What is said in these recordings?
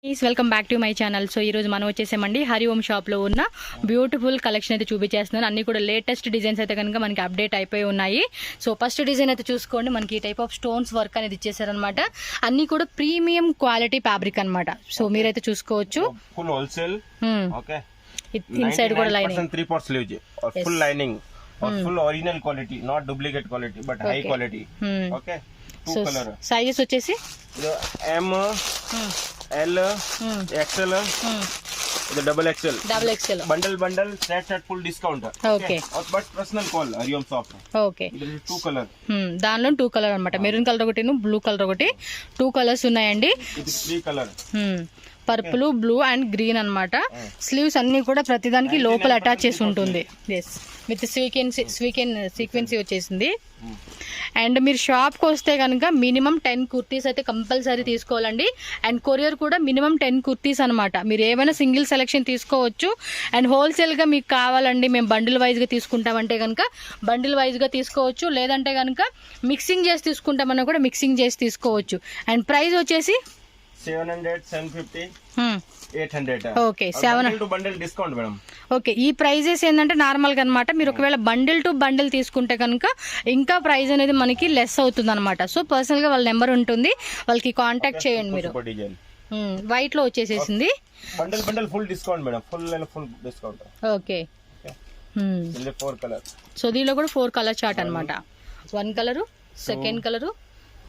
Welcome back to my channel. So ఈ రోజు మనం వచ్చేసామండి హరి ఓం షాప్ లో ఉన్న బ్యూటిఫుల్ కలెక్షన్ అయితే చూపించేస్తున్నాను. అన్ని కూడా లేటెస్ట్ డిజైన్స్ అయితే కనుక మనకి అప్డేట్ అయిపోయి ఉన్నాయి. సో ఫస్ట్ డిజైన్ అయితే చూసుకోండి, మనకి ఈ టైప్ ఆఫ్ స్టోన్స్ వర్క్ అనేది ఇచ్చేసారనమాట. అన్ని కూడా ప్రీమియం క్వాలిటీ ఫ్యాబ్రిక్ అనమాట. సో మీరైతే చూసుకోవచ్చు. Full wholesale. ఓకే, ఇన్సైడ్ కూడా లైనింగ్ 3/4 స్లీవ్స్ और फुल लाइनिंग और full original quality, not duplicate quality but high quality. Okay, two colour sizes వచ్చేసి एम एल एक्सएल ఇది double XL bundle set full discount. Okay, but personal call Hariom shop. Okay, ఇది 2 colour. దానిలో 2 colour అన్నమాట. Maroon colour ఒకటి, blue colour ఒకటి, 2 colours ఉన్నాయండి. ఇది 3 colour, purple, blue and green అన్నమాట. స్లీవ్స్ అన్ని కూడా ప్రతిదానికి లోపల అటాచ్ చేసి ఉంటుంది. ఎస్, విత్ సీక్వెన్సీ వచ్చేసింది. అండ్ మీరు షాప్కి వస్తే కనుక మినిమం 10 కుర్తీస్ అయితే కంపల్సరీ తీసుకోవాలండి. అండ్ కొరియర్ కూడా మినిమం 10 కుర్తీస్ అనమాట. మీరు ఏమైనా సింగిల్ సెలెక్షన్ తీసుకోవచ్చు. అండ్ హోల్సేల్గా మీకు కావాలండి, మేము బండిల్ వైజ్గా తీసుకుంటామంటే కనుక బండిల్ వైజ్గా తీసుకోవచ్చు. లేదంటే కనుక మిక్సింగ్ చేసి తీసుకుంటామన్నా కూడా మిక్సింగ్ చేసి తీసుకోవచ్చు. అండ్ ప్రైస్ వచ్చేసి 700, 750, 800. Okay, 700 bundle discount madam. Okay, ఈ ప్రైజెస్ ఏంటంటే నార్మల్గా అనమాట. మీరు ఒకవేళ బండిల్ టు బండిల్ తీసుకుంటే కనుక ఇంకా ప్రైస్ అనేది మనకి లెస్ అవుతుంది అనమాట. సో పర్సనల్గా వాళ్ళ నెంబర్ ఉంటుంది, వాళ్ళకి కాంటాక్ట్ చేయండి మీరు. వైట్ లో వచ్చేసేసింది. Bundle full discount madam, full discount. Okay, 4 colour. So దీనిలో కూడా 4 కలర్ చార్ట్ అనమాట. 1 colour, second colour,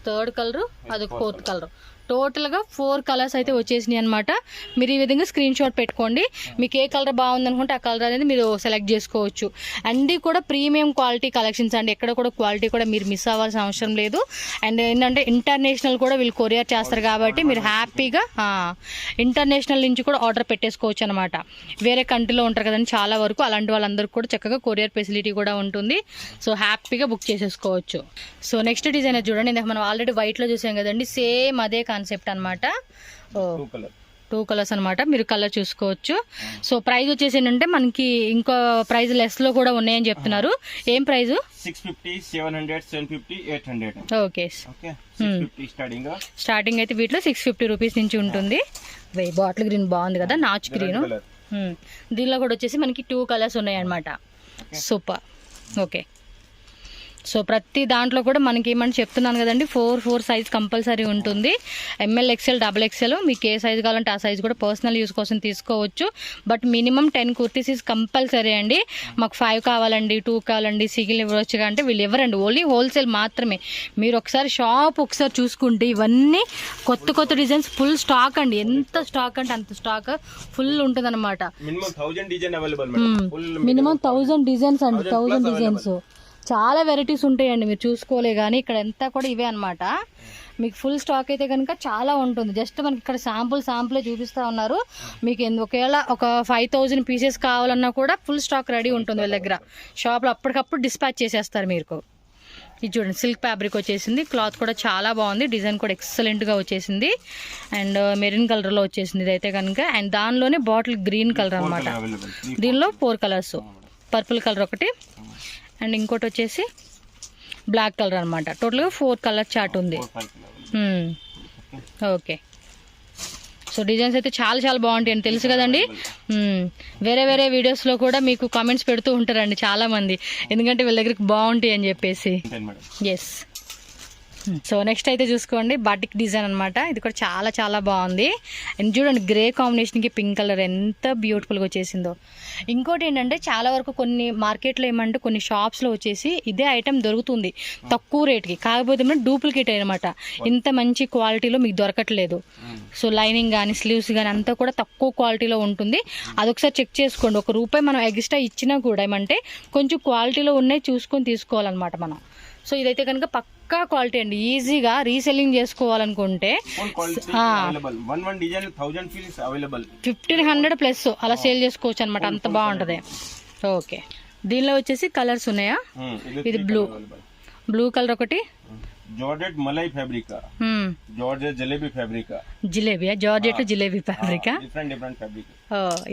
third colour, అది 4th కలర్. టోటల్గా 4 కలర్స్ అయితే వచ్చేసినాయి అనమాట. మీరు ఈ విధంగా స్క్రీన్ షాట్ పెట్టుకోండి. మీకు ఏ కలర్ బాగుంది అనుకుంటే ఆ కలర్ అనేది మీరు సెలెక్ట్ చేసుకోవచ్చు. అన్నీ కూడా ప్రీమియం క్వాలిటీ కలెక్షన్స్ అండి. ఎక్కడ కూడా క్వాలిటీ కూడా మీరు మిస్ అవ్వాల్సిన అవసరం లేదు. అండ్ ఏంటంటే ఇంటర్నేషనల్ కూడా వీళ్ళు కొరియర్ చేస్తారు కాబట్టి మీరు హ్యాపీగా ఇంటర్నేషనల్ నుంచి కూడా ఆర్డర్ పెట్టేసుకోవచ్చు అనమాట. వేరే కంట్రీలో ఉంటారు కదండి చాలా వరకు, అలాంటి వాళ్ళందరికీ కూడా చక్కగా కొరియర్ ఫెసిలిటీ కూడా ఉంటుంది. సో హ్యాపీగా బుక్ చేసేసుకోవచ్చు. సో నెక్స్ట్ డిజైన్ చూడండి, ఇందాక మనం ఆల్రెడీ వైట్లో చూసాం కదండి, సేమ్ అదే కాన్సెప్ట్ అనమాట. 2 కలర్స్ అనమాట. మీరు కలర్ చూసుకోవచ్చు. సో ప్రైస్ వచ్చేసి ఏంటంటే మనకి ఇంకో ప్రైస్ లెస్ లో కూడా ఉన్నాయని చెప్తున్నారు. ఏం ప్రైస్? 650, 700, 750, 800. ఓకే, 650 స్టార్టింగ్ అయితే వీటిలో 650 రూపీస్ నుంచి ఉంటుంది. బాటిల్ గ్రీన్ బాగుంది కదా, నాచ్ గ్రీన్. దీనిలో కూడా వచ్చేసి మనకి 2 కలర్స్ ఉన్నాయి అనమాట. సూపర్. ఓకే, సో ప్రతి దాంట్లో కూడా మనకి ఏమని చెప్తున్నాను కదండి, 4 సైజ్ కంపల్సరీ ఉంటుంది. ML, XL, XXL మీకు ఏ సైజ్ కావాలంటే ఆ సైజ్ కూడా పర్సనల్ యూస్ కోసం తీసుకోవచ్చు. But minimum 10 kurtis is compulsory అండి. మాకు 5 కావాలండి, 2 కావాలండి, సిగిల్ ఇవ్వచ్చు అంటే వీళ్ళు ఎవరండి, ఓన్లీ హోల్సేల్ మాత్రమే. మీరు ఒకసారి షాప్ చూసుకుంటే ఇవన్నీ కొత్త డిజైన్స్ ఫుల్ స్టాక్ అండి. ఎంత స్టాక్ అంటే అంత స్టాక్ ఫుల్ ఉంటుంది అనమాట. మినిమం 1000 డిజైన్స్ అండి. 1000 డిజైన్స్, చాలా వెరైటీస్ ఉంటాయండి. మీరు చూసుకోలే కానీ ఇక్కడ అంతా కూడా ఇవే అనమాట. మీకు ఫుల్ స్టాక్ అయితే కనుక చాలా ఉంటుంది. జస్ట్ మనకి ఇక్కడ శాంపులే చూపిస్తూ ఉన్నారు. మీకు ఒకవేళ ఒక 5000 పీసెస్ కావాలన్నా కూడా ఫుల్ స్టాక్ రెడీ ఉంటుంది వీళ్ళ దగ్గర. షాప్లో అప్పటికప్పుడు డిస్పాచ్ చేసేస్తారు మీకు. ఇది చూడండి, సిల్క్ ఫ్యాబ్రిక్ వచ్చేసింది. క్లాత్ కూడా చాలా బాగుంది. డిజైన్ కూడా ఎక్సలెంట్గా వచ్చేసింది. అండ్ మెరూన్ కలర్లో వచ్చేసింది ఇదైతే కనుక. అండ్ దానిలోనే బాటిల్ గ్రీన్ కలర్ అనమాట. దీనిలో 4 కలర్స్, పర్పుల్ కలర్ ఒకటి అండ్ ఇంకోటి వచ్చేసి బ్లాక్ కలర్ అనమాట. టోటల్గా 4 కలర్ చార్ట్ ఉంది. ఓకే, సో డిజైన్స్ అయితే చాలా బాగుంటాయి అని తెలుసు కదండి. వేరే వీడియోస్లో కూడా మీకు కామెంట్స్ పెడుతూ ఉంటారండి చాలామంది, ఎందుకంటే వీళ్ళ దగ్గరికి బాగుంటాయి అని చెప్పేసి. ఎస్, సో నెక్స్ట్ అయితే చూసుకోండి, బాటిక్ డిజైన్ అనమాట. ఇది కూడా చాలా బాగుంది. అండ్ చూడండి, గ్రే కాంబినేషన్కి పింక్ కలర్ ఎంత బ్యూటిఫుల్గా వచ్చేసిందో. ఇంకోటి ఏంటంటే చాలా వరకు కొన్ని మార్కెట్లో ఏమంటే కొన్ని షాప్స్లో వచ్చేసి ఇదే ఐటెం దొరుకుతుంది తక్కువ రేట్కి, కాకపోతే డూప్లికేట్ అనమాట. ఇంత మంచి క్వాలిటీలో మీకు దొరకట్లేదు. సో లైనింగ్ కానీ స్లీవ్స్ కానీ అంతా కూడా తక్కువ క్వాలిటీలో ఉంటుంది. అదొకసారి చెక్ చేసుకోండి. ₹1 మనం ఎక్స్ట్రా ఇచ్చినా కూడా ఏమంటే కొంచెం క్వాలిటీలో ఉన్నాయి చూసుకొని తీసుకోవాలన్నమాట మనం. సో ఇదైతే కనుక పక్కా క్వాలిటీ అండి. ఈజీగా రీసెల్లింగ్ చేసుకోవాలనుకుంటే 1500 ప్లస్ అలా సేల్ చేసుకోవచ్చు అనమాట. అంత బాగుంటది. ఓకే, దీనిలో వచ్చేసి కలర్స్ ఉన్నాయా? ఇది బ్లూ కలర్ ఒకటి, జార్జెట్ మలై ఫ్యాబ్రిక్, జార్జెట్ జలేబీ ఫ్యాబ్రిక్, జిలేబియా georgette jalebi fabric. Different fabric.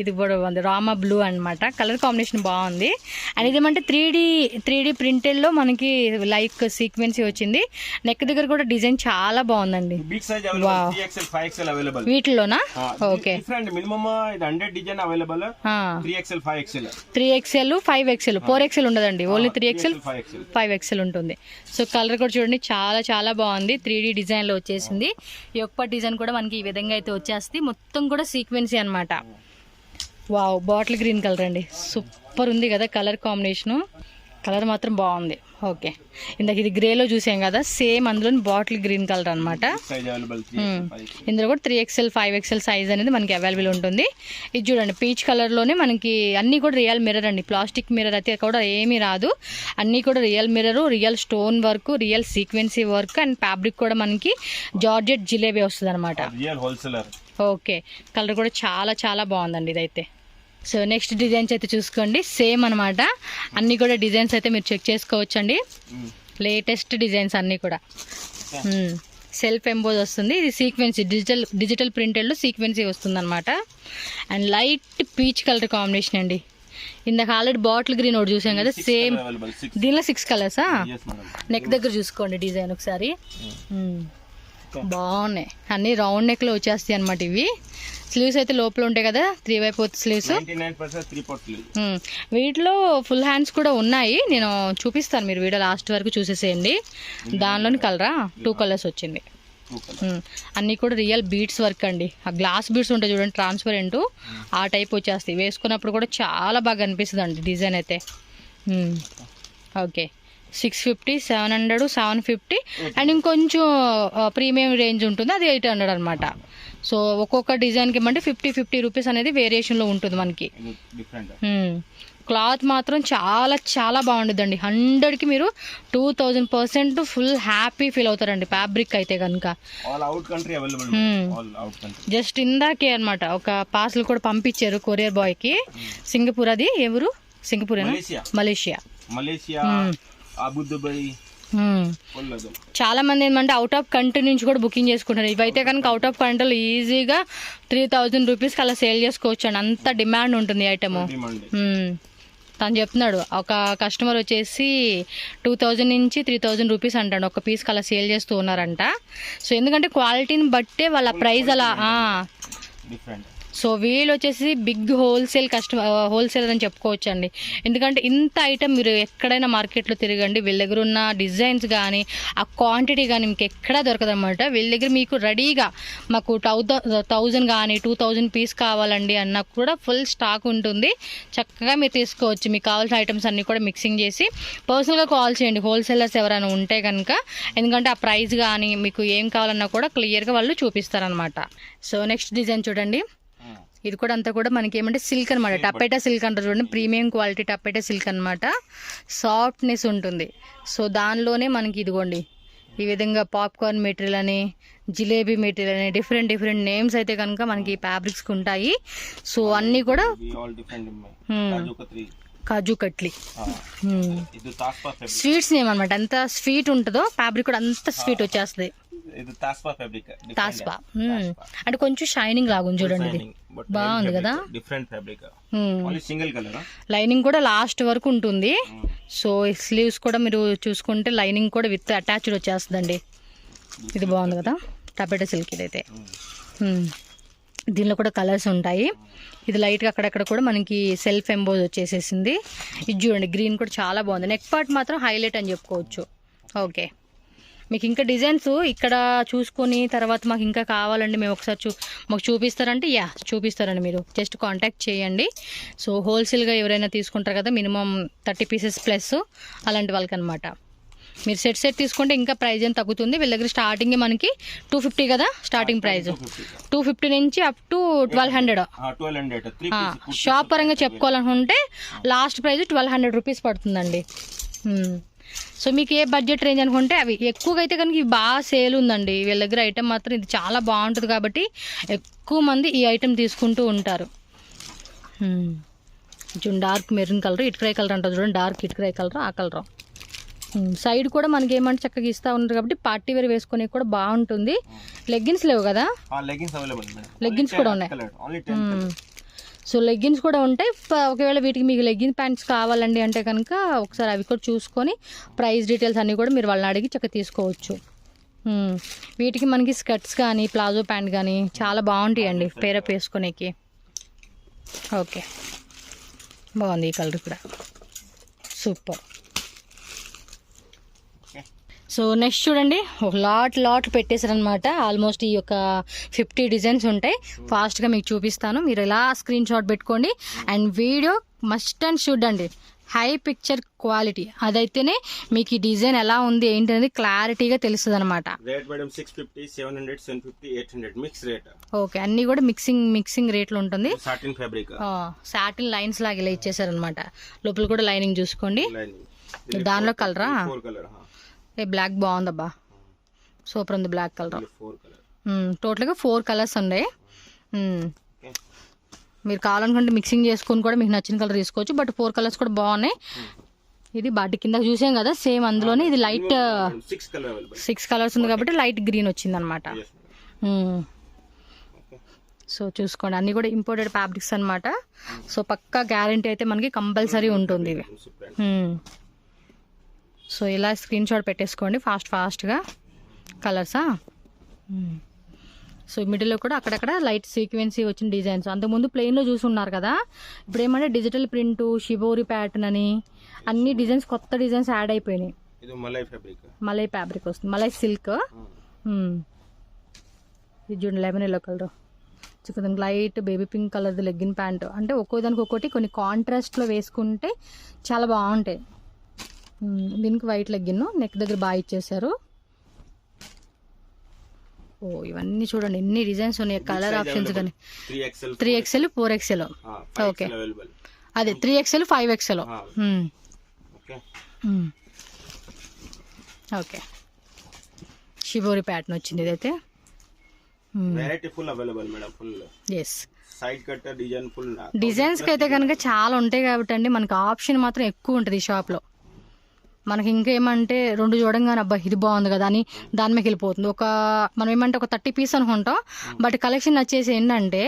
ఇది కూడా బాగుంది, రామా బ్లూ అన్నమాట. కలర్ కాంబినేషన్ బాగుంది. అండ్ ఇదేమంటే 3D ప్రింటెడ్ లో మనకి లైక్ సీక్వెన్సీ వచ్చింది. నెక్ దగ్గర కూడా డిజైన్ చాలా బాగుందండి. Big size available, 3XL 5XL available వీటిలోనా? ఓకే, డిఫరెంట్ మినిమం ఇది 100 design available. 3XL 5XL 3XL 5XL 4XL ఉండదండి, ఓన్లీ 3XL 5XL 5XL ఉంటుంది. సో కలర్ కూడా చూడండి చాలా చాలా బాగుంది. 3D డిజైన్ లో వచ్చేసింది. ఈ ఒక్క డిజైన్ కూడా మనకి ఈ విధంగా అయితే వచ్చేస్తుంది. మొత్తం కూడా సీక్వెన్సీ అన్నమాట. వావ్, బాటిల్ గ్రీన్ కలర్ అండి, సూపర్ ఉంది కదా కలర్ కాంబినేషను. కలర్ మాత్రం బాగుంది. ఓకే, ఇందాక ఇది గ్రేలో చూసాం కదా, సేమ్ అందులో బాటిల్ గ్రీన్ కలర్ అనమాట. ఇందులో కూడా 3XL 5XL సైజ్ అనేది మనకి అవైలబుల్ ఉంటుంది. ఇది చూడండి పీచ్ కలర్లోనే మనకి అన్నీ కూడా రియల్ మిర్రర్ అండి, ప్లాస్టిక్ మిర్రర్ అయితే కూడా ఏమీ రాదు. అన్నీ కూడా real mirror, real stone work, real sequence work and fabric కూడా మనకి జార్జెట్ జిలేబీ వస్తుంది అనమాట. ఓకే, కలర్ కూడా చాలా చాలా బాగుందండి ఇదైతే. సో నెక్స్ట్ డిజైన్స్ అయితే చూసుకోండి, సేమ్ అనమాట. అన్నీ కూడా డిజైన్స్ అయితే మీరు చెక్ చేసుకోవచ్చు అండి. లేటెస్ట్ డిజైన్స్ అన్నీ కూడా. సెల్ఫ్ ఎంబోజ్ వస్తుంది. ఇది సీక్వెన్సీ డిజిటల్ ప్రింటెడ్లో సీక్వెన్సీ వస్తుంది అనమాట. And light peach colour combination అండి. ఇందాక ఆల్రెడీ బాటిల్ గ్రీన్ ఒకటి చూసాం కదా, సేమ్ దీనిలో 6 కలర్సా? నెక్ దగ్గర చూసుకోండి డిజైన్ ఒకసారి. బాగున్నాయి, అన్ని రౌండ్ నెక్ లో వచ్చేస్తాయి అనమాట. ఇవి స్లీవ్స్ అయితే లోపల ఉంటాయి కదా, 3/4 స్లీవ్స్. వీటిలో ఫుల్ హ్యాండ్స్ కూడా ఉన్నాయి, నేను చూపిస్తాను, మీరు వీడియో లాస్ట్ వరకు చూసేసేయండి. దానిలోని కలరా 2 కలర్స్ వచ్చింది. అన్నీ కూడా రియల్ బీడ్స్ వర్క్ అండి. ఆ గ్లాస్ బీడ్స్ ఉంటాయి చూడండి, ట్రాన్స్పరెంట్, ఆ టైప్ వచ్చేస్తాయి. వేసుకున్నప్పుడు కూడా చాలా బాగా అనిపిస్తుంది అండి డిజైన్ అయితే. ఓకే, 650, 700, 750 అండ్ ఇంకొంచెం ప్రీమియం రేంజ్ ఉంటుంది, అది 800 అనమాట. సో ఒక్కొక్క డిజైన్కి ఏమంటే 50 రూపీస్ అనేది వేరియేషన్లో ఉంటుంది మనకి. క్లాత్ మాత్రం చాలా చాలా బాగుంటుందండి. 100కి మీరు 2000% ఫుల్ హ్యాపీ ఫీల్ అవుతారండి ఫ్యాబ్రిక్ అయితే కనుక. జస్ట్ ఇందాకే అనమాట ఒక పార్సల్ కూడా పంపించారు కొరియర్ బాయ్కి. సింగపూర్, అది ఎవరు? Singapore, Malaysia, Abu Dhabi. చాలా మంది ఏంటంటే అవుట్ ఆఫ్ కంట్రీ నుంచి కూడా బుకింగ్ చేసుకుంటారు. ఇవైతే కనుక అవుట్ ఆఫ్ కంట్రీలో ఈజీగా 3000 రూపీస్కి అలా సేల్ చేసుకోవచ్చు అండి, అంత డిమాండ్ ఉంటుంది ఐటమ్. తను చెప్తున్నాడు, ఒక కస్టమర్ వచ్చేసి 2000 నుంచి 3000 రూపీస్ అంటాడు ఒక పీస్కి అలా సేల్ చేస్తూ ఉన్నారంట. సో ఎందుకంటే క్వాలిటీని బట్టే వాళ్ళ ప్రైస్ అలా. సో వీళ్ళు వచ్చేసి బిగ్ హోల్సేలర్ అని చెప్పుకోవచ్చు అండి. ఎందుకంటే ఇంత ఐటమ్ మీరు ఎక్కడైనా మార్కెట్లో తిరగండి, వీళ్ళ దగ్గర ఉన్న డిజైన్స్ కానీ ఆ క్వాంటిటీ కానీ మీకు ఎక్కడా దొరకదు అనమాట. వీళ్ళ దగ్గర మీకు రెడీగా మాకు 1000 కానీ 2000 పీస్ కావాలండి అన్నా కూడా ఫుల్ స్టాక్ ఉంటుంది. చక్కగా మీరు తీసుకోవచ్చు. మీకు కావాల్సిన ఐటమ్స్ అన్నీ కూడా మిక్సింగ్ చేసి పర్సనల్గా కాల్ చేయండి హోల్సేలర్స్ ఎవరైనా ఉంటే కనుక. ఎందుకంటే ఆ ప్రైస్ కానీ మీకు ఏం కావాలన్నా కూడా క్లియర్గా వాళ్ళు చూపిస్తారనమాట. సో నెక్స్ట్ డిజైన్ చూడండి, ఇది కూడా అంతా కూడా మనకి ఏమంటే సిల్క్ అనమాట, టపేటా సిల్క్ అంటారు చూడండి, ప్రీమియం క్వాలిటీ టపేటా సిల్క్ అనమాట. సాఫ్ట్నెస్ ఉంటుంది. సో దానిలోనే మనకి ఇదిగోండి ఈ విధంగా పాప్కార్న్ మెటీరియల్ అని, జిలేబీ మెటీరియల్ అని డిఫరెంట్ నేమ్స్ అయితే కనుక మనకి ఫ్యాబ్రిక్స్ ఉంటాయి. సో అన్నీ కూడా కాజు కట్లీ స్వీట్స్ నేమ్ అనమాట. ఎంత స్వీట్ ఉంటుందో ఫ్యాబ్రిక్ కూడా అంత స్వీట్ వచ్చేస్తుంది. తాస్పా అంటే కొంచెం షైనింగ్ లాగుంది చూడండి, ఇది బాగుంది కదా. Different fabric, single colour. Lining కూడా లాస్ట్ వరకు ఉంటుంది. సో స్లీవ్స్ కూడా మీరు చూసుకుంటే లైనింగ్ కూడా విత్ అటాచ్డ్ వచ్చేస్తుందండి. ఇది బాగుంది కదా టపేటా సిల్క్ ఇదైతే. దీనిలో కూడా కలర్స్ ఉంటాయి. ఇది లైట్గా అక్కడక్కడ కూడా మనకి సెల్ఫ్ ఎంబోజ్ వచ్చేసేసింది. ఇది చూడండి గ్రీన్ కూడా చాలా బాగుంది. నెక్ పార్ట్ మాత్రం హైలైట్ అని చెప్పుకోవచ్చు. ఓకే, మీకు ఇంకా డిజైన్స్ ఇక్కడ చూసుకొని తర్వాత మాకు ఇంకా కావాలండి మేము ఒకసారి మాకు చూపిస్తారంటే చూపిస్తారండి. మీరు జస్ట్ కాంటాక్ట్ చేయండి. సో హోల్సేల్గా ఎవరైనా తీసుకుంటారు కదా, మినిమం 30 పీసెస్ ప్లస్ అలాంటి వాళ్ళకి అనమాట. మీరు సెట్ తీసుకుంటే ఇంకా ప్రైస్ ఏం తగ్గుతుంది. వీళ్ళ దగ్గర స్టార్టింగ్ మనకి 250 కదా స్టార్టింగ్ ప్రైస్, 250 నుంచి అప్ టు 1200. షాప్ పరంగా చెప్పుకోవాలనుకుంటే లాస్ట్ ప్రైస్ 1200 రూపీస్ పడుతుందండి. సో మీకు ఏ బడ్జెట్ రేంజ్ అనుకుంటే అవి ఎక్కువగా అయితే కనుక ఇవి బాగా సేల్ ఉందండి వీళ్ళ దగ్గర. ఐటమ్ మాత్రం ఇది చాలా బాగుంటుంది కాబట్టి ఎక్కువ మంది ఈ ఐటమ్ తీసుకుంటూ ఉంటారు. చూడండి డార్క్ మెరూన్ కలర్, ఇటుకరాయి కలర్ అంటారు చూడండి, డార్క్ ఇటుకరాయి కలర్, ఆ కలర్ సైడ్ కూడా మనకి ఏమంటే చక్కగా ఇస్తా ఉన్నారు కాబట్టి పార్టీ వేర్ వేసుకునే కూడా బాగుంటుంది. లెగ్గిన్స్ లేవు కదా? Leggings available madam. లెగ్గిన్స్ కూడా ఉన్నాయి. సో లెగ్గిన్స్ కూడా ఉంటాయి. ఒకవేళ వీటికి మీకు లెగ్గిన్ ప్యాంట్స్ కావాలండి అంటే కనుక ఒకసారి అవి కూడా చూసుకొని ప్రైస్ డీటెయిల్స్ అన్నీ కూడా మీరు వాళ్ళని అడిగి చక్కగా తీసుకోవచ్చు. వీటికి మనకి స్కర్ట్స్ కానీ ప్లాజో ప్యాంట్ కానీ చాలా బాగుంటాయండి పేరప్ వేసుకునేకి. ఓకే, బాగుంది ఈ కలర్ కూడా, సూపర్. సో నెక్స్ట్ చూడండి, ఒక లాట్ పెట్టేశారనమాట. ఆల్మోస్ట్ ఈ యొక్క 50 డిజైన్స్ ఉంటాయి. ఫాస్ట్గా మీకు చూపిస్తాను, మీరు ఇలా స్క్రీన్ షాట్ పెట్టుకోండి. And video must and should అండి, హై పిక్చర్ క్వాలిటీ, అదైతేనే మీకు ఈ డిజైన్ ఎలా ఉంది ఏంటి అనేది క్లారిటీగా తెలుస్తుంది అనమాట. ఓకే, అన్ని కూడా మిక్సింగ్ రేట్లు ఉంటుంది. సాటిన్ లైన్స్ లాగా ఇలా ఇచ్చేసారనమాట. లోపల కూడా లైనింగ్ చూసుకోండి. దానిలో కలరా? బ్లాక్ బాగుందబ్బా, సూపర్ ఉంది బ్లాక్ కలర్. టోటల్గా 4 కలర్స్ ఉన్నాయి. మీరు కావాలనుకుంటే మిక్సింగ్ చేసుకుని కూడా మీకు నచ్చిన కలర్ తీసుకోవచ్చు. బట్ 4 కలర్స్ కూడా బాగున్నాయి. ఇది బాటి కింద చూసాం కదా, సేమ్ అందులోనే ఇది లైట్ 6 కలర్స్ ఉంది కాబట్టి లైట్ గ్రీన్ వచ్చింది అనమాట. సో చూసుకోండి, అన్ని కూడా ఇంపోర్టెడ్ ఫ్యాబ్రిక్స్ అనమాట. సో పక్కా గ్యారంటీ అయితే మనకి కంపల్సరీ ఉంటుంది ఇవి. సో ఇలా స్క్రీన్ షాట్ పెట్టేసుకోండి ఫాస్ట్గా కలర్సా. సో మిడిల్లో కూడా అక్కడక్కడ లైట్ సీక్వెన్సీ వచ్చిన డిజైన్స్. అంతకుముందు ప్లెయిన్లో చూసున్నారు కదా, ఇప్పుడు ఏమంటే డిజిటల్ ప్రింట్, షిబోరి ప్యాటర్న్ అని అన్ని డిజైన్స్, కొత్త డిజైన్స్ యాడ్ అయిపోయినాయి. మలై ఫ్యాబ్రిక్ వస్తుంది, మలై సిల్క్. ఇది చూడండి lemon yellow colour, chicken light baby pink కలర్ది లెగ్గిన్ ప్యాంట్. అంటే ఒక్కోదానికి ఒక్కోటి కొన్ని కాంట్రాస్ట్లో వేసుకుంటే చాలా బాగుంటాయి. దీనికి వైట్ లెగ్గిన్, నెక్ దగ్గర బాగా ఇచ్చేసారు. ఓ ఇవన్నీ చూడండి ఎన్ని డిజైన్స్ ఉన్నాయి, కలర్ ఆప్షన్స్ కానీ 3XL 4XL. ఓకే, అదే 3XL 5XL. Okay, shibori pattern వచ్చింది ఇదైతే. ఎస్, డిజైన్స్కి అయితే కనుక చాలా ఉంటాయి కాబట్టి అండి మనకి ఆప్షన్ మాత్రం ఎక్కువ ఉంటుంది ఈ షాప్లో. మనకి ఇంకేమంటే 2 చూడంగానే అబ్బా ఇది బాగుంది కదా అని దాని మీద వెళ్ళిపోతుంది. మనం ఏమంటే ఒక 30 పీస్ అనుకుంటాం, బట్ కలెక్షన్ వచ్చేసి ఏంటంటే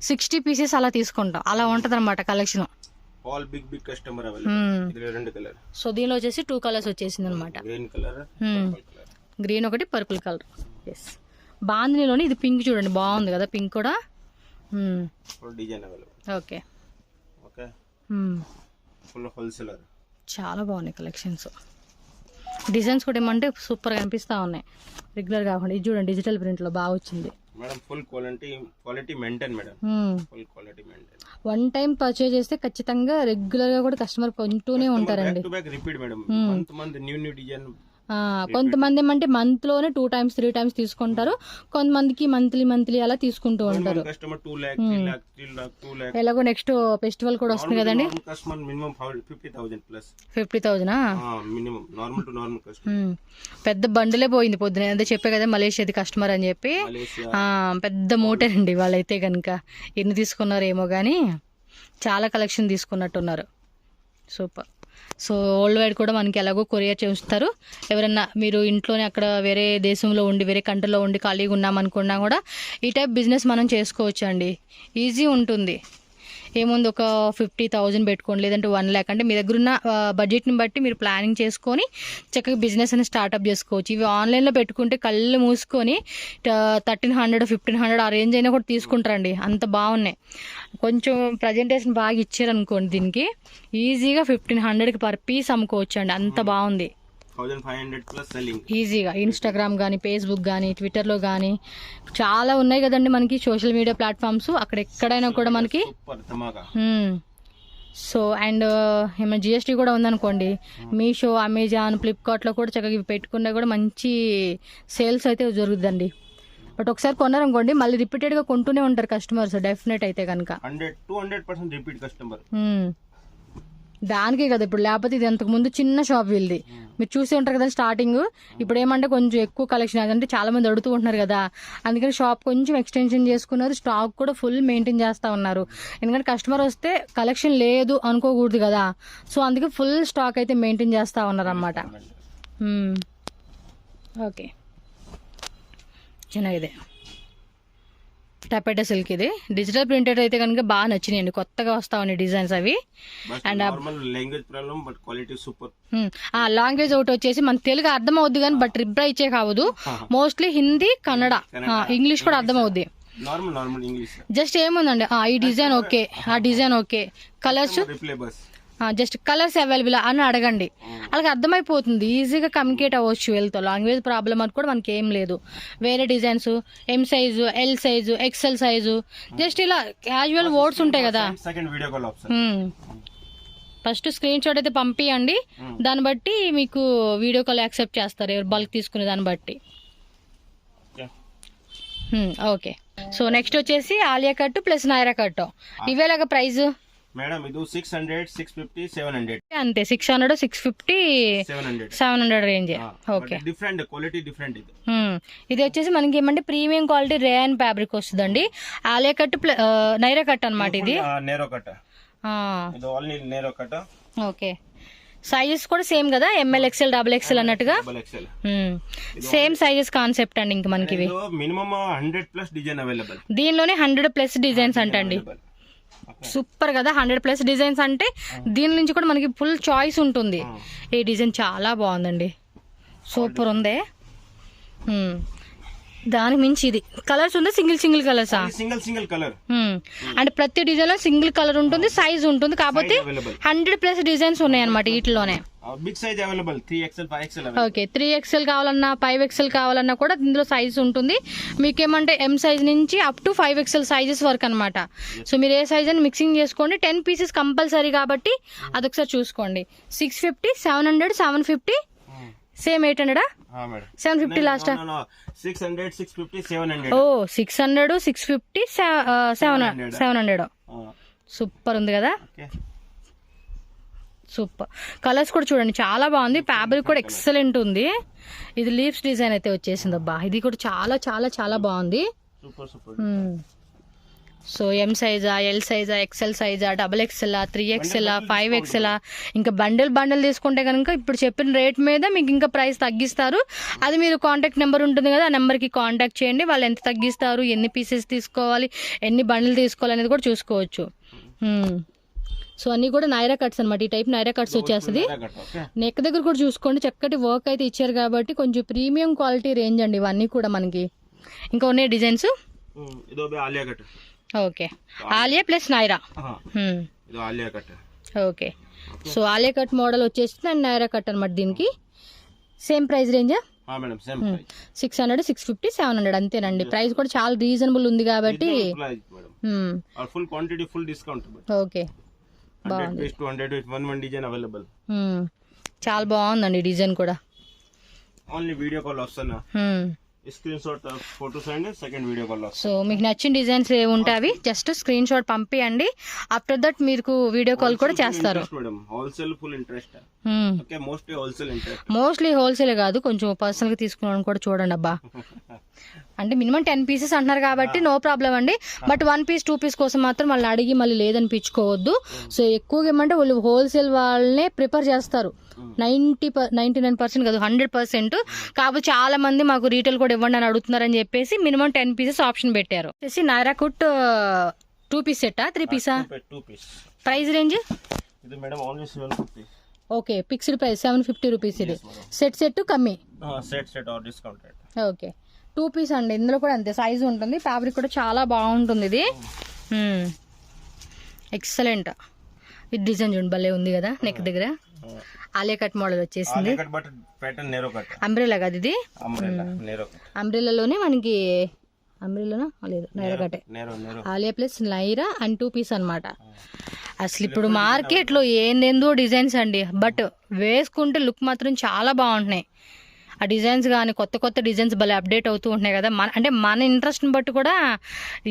60 పీసెస్ అలా తీసుకుంటాం. అలా ఉంటది అనమాట కలెక్షన్. సో దీనిలో వచ్చేసి 2 కలర్స్ వచ్చేసింది అనమాట. గ్రీన్ ఒకటి, పర్పుల్ కలర్. ఎస్, బాందినీలోని ఇది పింక్ చూడండి, బాగుంది కదా పింక్ కూడా. ఓకే, చాలా బాగున్నాయి కలెక్షన్స్. డిజైన్స్ కూడా ఏమంటే సూపర్గా అనిపిస్తూ ఉన్నాయి, రెగ్యులర్ కాకుండా. ఇది చూడండి డిజిటల్ ప్రింట్లో బాగా వచ్చింది. వన్ టైం పర్చేజ్ చేస్తే ఖచ్చితంగా రెగ్యులర్గా కూడా కస్టమర్ కొంటూనే ఉంటారండి. కొంతమంది ఏమంటే మంత్లోనే 2 times 3 times తీసుకుంటారు, కొంతమందికి మంత్లీ అలా తీసుకుంటూ ఉంటారు. ఎలాగో నెక్స్ట్ ఫెస్టివల్ కూడా వస్తుంది కదండి. 50,000 పెద్ద బండిలే పోయింది పొద్దున. అదే చెప్పే కదా మలేషియాది కస్టమర్ అని చెప్పి, పెద్ద మోటర్ అండి వాళ్ళైతే కనుక. ఎన్ని తీసుకున్నారు ఏమో కానీ చాలా కలెక్షన్ తీసుకున్నట్టున్నారు. సూపర్. సో వరల్డ్ వైడ్ కూడా మనకి ఎలాగో కొరియర్ చేస్తారు. ఎవరన్నా మీరు ఇంట్లోనే అక్కడ వేరే దేశంలో ఉండి వేరే కంట్రీలో ఉండి ఖాళీగా ఉన్నామనుకున్నా కూడా ఈ టైప్ బిజినెస్ మనం చేసుకోవచ్చు అండి. ఈజీ ఉంటుంది. ఏముంది, ఒక 50,000 పెట్టుకోండి, లేదంటే 1 lakh. అంటే మీ దగ్గర ఉన్న బడ్జెట్ని బట్టి మీరు ప్లానింగ్ చేసుకొని చక్కగా బిజినెస్ అని స్టార్ట్అప్ చేసుకోవచ్చు. ఇవి ఆన్లైన్లో పెట్టుకుంటే కళ్ళు మూసుకొని 1,300 1,500 ఆ రేంజ్ అయినా కూడా తీసుకుంటారండి, అంత బాగున్నాయి. కొంచెం ప్రజెంటేషన్ బాగా ఇచ్చారనుకోండి దీనికి ఈజీగా 1,500కి పర్ పీస్ అమ్ముకోవచ్చు అండి, అంత బాగుంది. 1,500 plus selling ఈజీగా. ఇన్స్టాగ్రామ్ కానీ, ఫేస్బుక్ కానీ, ట్విట్టర్లో కానీ చాలా ఉన్నాయి కదండి మనకి సోషల్ మీడియా ప్లాట్ఫామ్స్. అక్కడ ఎక్కడైనా కూడా మనకి. సో అండ్ ఏమైనా GST కూడా ఉందనుకోండి, మీషో, అమెజాన్, ఫ్లిప్కార్ట్లో కూడా చక్కగా ఇవి పెట్టుకున్నా కూడా మంచి సేల్స్ అయితే జరుగుతుందండి. బట్ ఒకసారి కొన్నారనుకోండి మళ్ళీ రిపీటెడ్గా కొంటూనే ఉంటారు కస్టమర్స్ డెఫినెట్ అయితే కనుక. 100-200% రిపీట్ కస్టమర్. దానికే కదా ఇప్పుడు, లేకపోతే ఇది అంతకుముందు చిన్న షాప్ వీళ్ళది, మీరు చూసి ఉంటారు కదా స్టార్టింగ్. ఇప్పుడు ఏమంటే కొంచెం ఎక్కువ కలెక్షన్, అదంటే చాలా మంది అడుగుతూ ఉంటున్నారు కదా, అందుకని షాప్ కొంచెం ఎక్స్టెన్షన్ చేసుకున్నారు. స్టాక్ కూడా ఫుల్ మెయింటైన్ చేస్తూ ఉన్నారు. ఎందుకంటే కస్టమర్ వస్తే కలెక్షన్ లేదు అనుకోకూడదు కదా, సో అందుకే ఫుల్ స్టాక్ అయితే మెయింటైన్ చేస్తూ ఉన్నారు అన్నమాట. ఓకే, ಚೆನ್ನಾಗಿದೆ. టపెటా సిల్క్ ఇది. డిజిటల్ ప్రింటెడ్ అయితే కనుక బాగా నచ్చినాయండి, కొత్తగా వస్తా ఉన్నాయి డిజైన్స్ అవి. And language problem but quality super. Language ఒకటి వచ్చేసి మన తెలుగు అర్థం అవుద్ది కానీ బట్ రిప్లై ఇచ్చే కావద్దు. మోస్ట్లీ హిందీ, కన్నడ, ఇంగ్లీష్ కూడా అర్థం అవుద్ది. Normal English. జస్ట్ ఏముందండి, ఈ డిజైన్ ఓకే, ఆ design okay, colours just colours available అని అడగండి, అలాగే అర్థమైపోతుంది, ఈజీగా కమ్యూనికేట్ అవ్వచ్చు వీళ్ళతో. లాంగ్వేజ్ ప్రాబ్లం అని కూడా మనకి ఏం లేదు. వేరే designs M size, L size, XL size, just ఇలా క్యాజువల్ వర్డ్స్ ఉంటాయి కదా. ఫస్ట్ స్క్రీన్ షాట్ అయితే పంపియండి, దాన్ని బట్టి మీకు వీడియో కాల్ యాక్సెప్ట్ చేస్తారు, ఎవరు బల్క్ తీసుకునే దాన్ని బట్టి. ఓకే, సో నెక్స్ట్ వచ్చేసి Alia cut plus Naira cut. ఇవేలాగా ప్రైస్ మేడం? ఇది 600, 650, 700 అంతే. 600, 650, 700 range. Okay, different quality, different. ఇది వచ్చేసి మనకి ఏమంటే ప్రీమియం క్వాలిటీ రేయన్ ఫ్యాబ్రిక్ వస్తుందండి. ఆలియా కట్ నైరా కట్ అనమాట. ఇది నేరో కట్. ఇది only narrow cut. Okay, sizes కూడా సేమ్ కదా, ఎంఎల్, ఎక్స్ఎల్, డబుల్ ఎక్స్ఎల్ అన్నట్టుగా సేమ్ సైజెస్ కాన్సెప్ట్ అండి. ఇంకా మనకి ఇవి మినిమం 100+ డిజైన్ అవైలబుల్. దీనిలోనే 100+ డిజైన్స్ అంటండి. సూపర్ కదా, 100+ డిజైన్స్ అంటే దీని నుంచి కూడా మనకి ఫుల్ చాయిస్ ఉంటుంది. ఈ డిజైన్ చాలా బాగుందండి, సూపర్ ఉంది. దానికి మించి ఇది కలర్స్ ఉంది, సింగిల్ కలర్సా? Single colour. అంటే ప్రతి డిజైన్ లో సింగిల్ కలర్ ఉంటుంది, సైజ్ ఉంటుంది, కాకపోతే 100+ డిజైన్స్ ఉన్నాయి అనమాట వీటిలోనే. Big size available, 3XL, 5XL. Okay, 3XL కావాలన్నా 5XL కావాలన్నా కూడా ఇందులో సైజ్ ఉంటుంది. మీకేమంటే ఎం సైజ్ నుంచి అప్ టు 5XL సైజెస్ వరకు అనమాట. సో మీరు ఏ సైజ్ అని మిక్సింగ్ చేసుకోండి. 10 pieces కంపల్సరీ కాబట్టి అదొకసారి చూసుకోండి. 650, 700, 750, సేమ్ 800, 750 లాస్ట్. 600, 650, 700. ఓ 600, 650, 700. సూపర్ ఉంది కదా, సూపర్. కలర్స్ కూడా చూడండి చాలా బాగుంది, ఫ్యాబ్రిక్ కూడా ఎక్సలెంట్ ఉంది. ఇది లీవ్స్ డిజైన్ అయితే వచ్చేసింది అబ్బా, ఇది కూడా చాలా చాలా చాలా బాగుంది. సో ఎం సైజా, ఎల్ సైజా, ఎక్సెల్ సైజా, డబుల్ ఎక్స్ఎల్, 3XL, 5XL, ఇంకా బండిల్ తీసుకుంటే కనుక ఇప్పుడు చెప్పిన రేట్ మీద మీకు ఇంకా ప్రైస్ తగ్గిస్తారు. అది మీరు కాంటాక్ట్ నెంబర్ ఉంటుంది కదా, ఆ నెంబర్కి కాంటాక్ట్ చేయండి, వాళ్ళు ఎంత తగ్గిస్తారు, ఎన్ని పీసెస్ తీసుకోవాలి, ఎన్ని బండిల్ తీసుకోవాలి అనేది కూడా చూసుకోవచ్చు. సో అన్ని కూడా నైరా కట్స్ అనమాట. ఈ టైప్ నైరా కట్స్ వచ్చేస్తుంది. నెక్ దగ్గర కూడా చూసుకోండి, చక్కటి వర్క్ అయితే ఇచ్చారు కాబట్టి కొంచెం ప్రీమియం క్వాలిటీ రేంజ్ అండి ఇవన్నీ కూడా మనకి. ఇంకా ఉన్నాయి designs. Okay, Alia plus Naira. Okay, so Alia cut model వచ్చేసి అండ్ నైరా కట్ అనమాట. దీనికి సేమ్ ప్రైస్ రేంజా? 600, 650, 700 అంతేనండి. ప్రైస్ కూడా చాలా రీజనబుల్ ఉంది కాబట్టి. ఓకే, చాలా బాగుందండి డిజైన్ కూడా. ఓన్లీ వీడియో కాల్ వస్తున్నా, screenshot photos and second video call. So మీకు నచ్చిన డిజైన్స్ ఏ ఉంటాయి జస్ట్ స్క్రీన్ షాట్ పంపియండి. ఆఫ్టర్ దట్ మీకు వీడియో కాల్ కూడా చేస్తారు. Wholesale full interest. Okay, mostly wholesale కాదు, కొంచెం పర్సనల్ గా తీసుకున్నాను కూడా చూడండి అబ్బా. అంటే మినిమం 10 pieces అంటున్నారు కాబట్టి నో ప్రాబ్లం అండి. బట్ 1 piece, 2 piece కోసం మాత్రం వాళ్ళని అడిగి మళ్ళీ లేదనిపించుకోవద్దు. సో ఎక్కువగా ఏమంటే వాళ్ళు హోల్సేల్ వాళ్ళనే ప్రిపేర్ చేస్తారు. 99% కాదు, 100%. కాకపోతే చాలా మంది మాకు రీటైల్ కూడా ఇవ్వండి అని అడుగుతున్నారని చెప్పేసి మినిమం 10 pieces ఆప్షన్ పెట్టారు. Naira cut 2 piece set, 3 piece? Price range ఇది madam only 750. Okay, fixed price 750 rupees. ఇది సెట్ కమ్మి, set are discounted. Okay, 2 piece అండి. ఇందులో కూడా అంతే సైజ్ ఉంటుంది, ఫ్యాబ్రిక్ కూడా చాలా బాగుంటుంది. ఇది ఎక్సలెంట్. ఇది డిజైన్ చూడండి భలే ఉంది కదా, నెక్ దగ్గర ఆలియా కట్ మోడల్ వచ్చేసింది. అంబ్రెలా కదా ఇది, అంబ్రెలాలోనే మనకి అంబ్రెలానా లేదు నైరా కట్టే, Alia plus Naira and 2 piece అనమాట. అసలు ఇప్పుడు మార్కెట్లో ఏందేందో డిజైన్స్ అండి, బట్ వేసుకుంటే లుక్ మాత్రం చాలా బాగుంటున్నాయి. ఆ డిజైన్స్ కానీ కొత్త డిజైన్స్ భలే అప్డేట్ అవుతూ ఉంటున్నాయి కదా. మన ఇంట్రెస్ట్ని బట్టి కూడా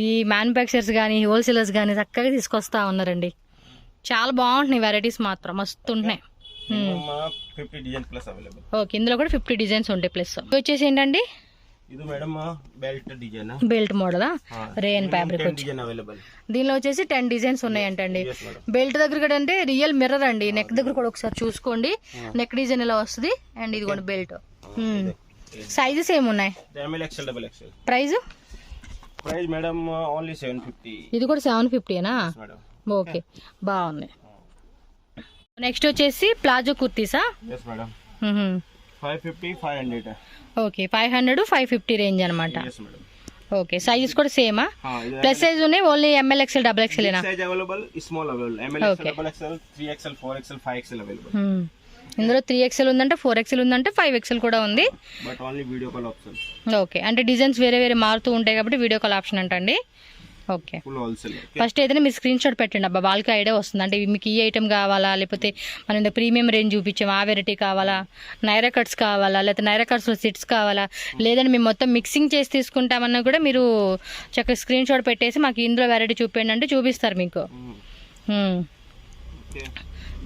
ఈ మ్యానుఫ్యాక్చరర్స్ కానీ హోల్సేలర్స్ కానీ చక్కగా తీసుకొస్తా ఉన్నారండి. చాలా బాగుంటున్నాయి వెరైటీస్ మాత్రం మస్తు ఉంటున్నాయి. ఓకే, ఇందులో కూడా 50 డిజైన్స్ ఉంటాయి ప్లస్. వచ్చేసి ఏంటండి ఇది మేడం బెల్ట్ డిజైన్, బెల్ట్ మోడలా, రేయన్ ఫ్యాబ్రిక్ వచ్చి డిజైన్ అవైలబుల్. దీనిలో వచ్చేసి 10 డిజైన్స్ ఉన్నాయంటండి. బెల్ట్ దగ్గర కూడా అంటే రియల్ మిర్రర్ అండి, నెక్ దగ్గర కూడా ఒకసారి చూసుకోండి, నెక్ డిజైన్ ఇలా వస్తుంది. అండ్ ఇది కూడా బెల్ట్. సైజెస్ ఏమున్నాయి? XL, XXL. Price madam only 750. ఇది కూడా 750ఏనా? మేడం ఓకే, బాగుంది. నెక్స్ట్ వచ్చేసి ప్లాజో కుర్తీసా? Yes madam. 550, 500. ఓకే, 500, 550 రేంజ్ అనమాట. Yes madam. ఓకే, సైజెస్ కూడా సేమా? ప్లస్ సైజ్ ఉన్నాయి, ఓన్లీ ML, XL, XXL ఏనా? Size available, small available, ML, XL, 3XL, 4XL, 5XL అవైలబుల్. ఇందులో 3XL ఉందంటే, 4XL ఉందంటే, 5XL కూడా ఉంది. But only video call option. Okay, అంటే డిజైన్స్ వేరే వేరే మారుతూ ఉంటాయి కాబట్టి వీడియో కాల్ ఆప్షన్ అంటండి. Okay, full wholesale. ఫస్ట్ అయితే మీరు స్క్రీన్ షాట్ పెట్టండి అబ్బా, వాళ్ళకి ఐడియా వస్తుంది. అంటే మీకు ఈ ఐటమ్ కావాలా, లేకపోతే మన ప్రీమియం రేంజ్ చూపించాం ఆ వెరైటీ కావాలా, నైరా కట్స్ కావాలా, లేకపోతే నైరా కట్స్లో సెట్స్ కావాలా, లేదంటే మేము మొత్తం మిక్సింగ్ చేసి తీసుకుంటామన్నా కూడా మీరు చక్కగా స్క్రీన్ షాట్ పెట్టేసి మాకు ఇందులో వెరైటీ చూపించండి అంటే చూపిస్తారు మీకు.